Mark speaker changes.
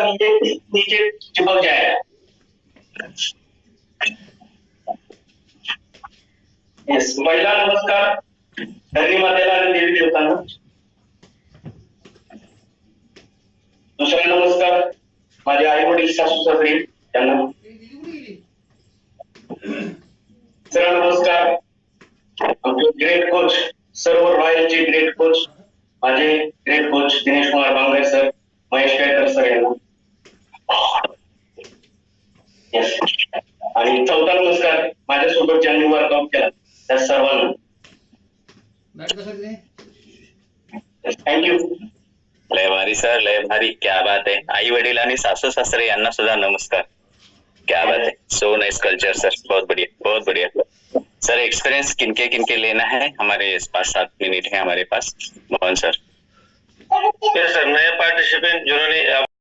Speaker 1: नीचे नीचे चिपक जाएगा। यस, महिला नमस्कार, धरणी मातेला आणि देवी देवतांना। दुसरा नमस्कार माझे आई वडील सासू सासरे त्यांना। तिसरा नमस्कार आमचे ग्रेट कोच, सर्व रॉयलचे ग्रेट कोच, माझे great coach Dinesh Kumar Bangar sir, Mahesh Kelkar sir यांना। यस, आणि चौथा नमस्कार माझ्यासोबत ज्यांनी वर्कआउट केला त्या सर्वांना। थँक्यू।
Speaker 2: लय भारी सर, लय भारी, क्या बात है। आई वडील आणि सासू सासरे यांना सुद्धा नमस्कार, क्या बात है, सो नाइस कल्चर सर, बहुत बढ़िया बहुत बढ़िया। सर एक्सपीरियंस किनके किनके लेना है, हमारे 5-7 मिनट है हमारे pass, Mohan sir.
Speaker 1: Yes sir, नए पार्टिसिपेंट जिन्होंने